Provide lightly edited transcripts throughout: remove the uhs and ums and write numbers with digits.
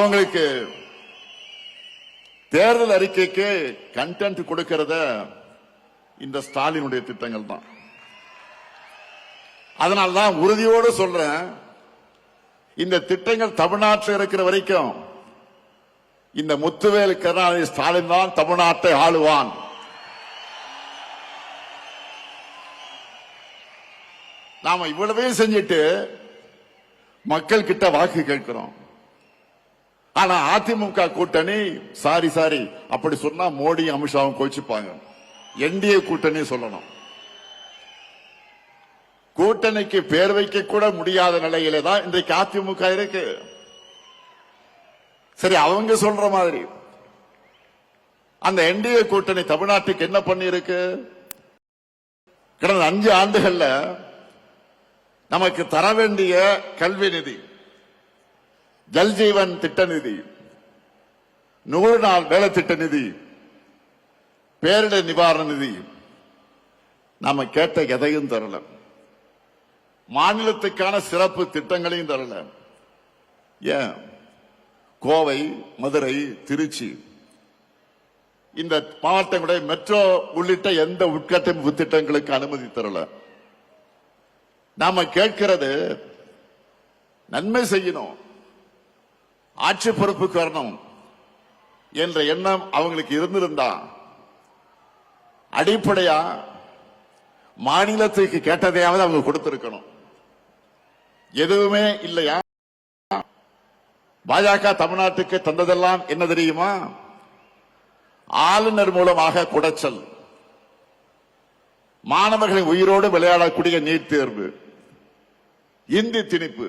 அவங்களுக்கு தேர்தல் அறிக்கைக்கு கண்டென்ட் கொடுக்கிறத இந்த ஸ்டாலினுடைய திட்டங்கள் தான். அதனால்தான் உறுதியோடு சொல்றேன், இந்த திட்டங்கள் தமிழ்நாட்டில் இருக்கிற வரைக்கும் இந்த முத்துவேல் கருணாநிதி ஸ்டாலின் தான் தமிழ்நாட்டை ஆளுவான். நாம இவ்வளவே செஞ்சிட்டு மக்கள் கிட்ட வாக்கு கேட்கிறோம். ஆனா அதிமுக கூட்டணி சாரி அப்படி சொன்னா மோடி அமித்ஷாவும் கோச்சிப்பாங்க. என்டிஏ கூட்டணி சொல்லணும். கூட்டணிக்கு பேர் வைக்க கூட முடியாத நிலையில தான் இன்றைக்கு அதிமுக இருக்கு. சரி, அவங்க சொல்ற மாதிரி அந்த என்டிஏ கூட்டணி தமிழ்நாட்டுக்கு என்ன பண்ணி இருக்கு? கடந்த 5 ஆண்டுகள்ல நமக்கு தர வேண்டிய கல்வி நிதி, ஜல்ஜீவன் திட்ட நிதி, 100 நாள் வேலை திட்ட நிதி, பேரிடர் நிவாரண நிதி நாம கேட்ட எதையும் தரல. மாநிலத்துக்கான சிறப்பு திட்டங்களையும் தரல. ஏன் கோவை, மதுரை, திருச்சி இந்த மாவட்டங்களுடைய மெட்ரோ உள்ளிட்ட எந்த உட்கட்டமைப்பு திட்டங்களுக்கு அனுமதி தரல. நாம கேட்கிறது நன்மை செய்யணும், ஆட்சி பொறுப்புக்கு வரணும் என்ற எண்ணம் அவங்களுக்கு இருந்திருந்தா அடிப்படையா மாநிலத்துக்கு கேட்டதையாவது அவங்க கொடுத்திருக்கணும். எதுவுமே இல்லையா? பாஜக தமிழ்நாட்டுக்கு தந்ததெல்லாம் என்ன தெரியுமா? ஆளுநர் மூலமாக குடைச்சல், மாணவர்களின் உயிரோடு விளையாடக்கூடிய நீட் தேர்வு, இந்தி திணிப்பு,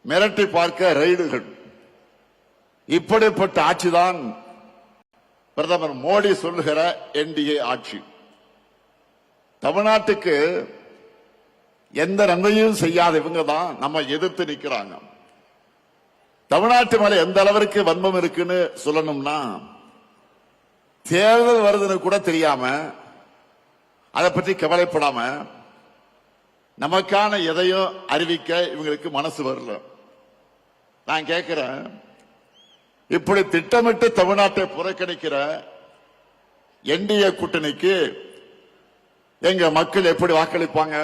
மிரட்டி பார்க்க ரைடுகள். இப்படிப்பட்ட ஆட்சிதான் பிரதமர் மோடி சொல்லுகிற என்டிஏ ஆட்சி. தமிழ்நாட்டுக்கு எந்த நன்மையும் செய்யாத இவங்க தான் நம்ம எதிர்த்து நிற்கிறாங்க. தமிழ்நாட்டு மேல எந்த அளவிற்கு வன்மம் இருக்குன்னு சொல்லணும்னா, தேர்தல் வருதுன்னு கூட தெரியாம, அதை பற்றி கவலைப்படாம, நமக்கான எதையும் அறிவிக்க இவங்களுக்கு மனசு வரல. நான் கேட்கிறேன், இப்படி திட்டமிட்டு தமிழ்நாட்டை புறக்கணிக்கிற என்டிஏ கூட்டணிக்கு எங்க மக்கள் எப்படி வாக்களிப்பாங்க?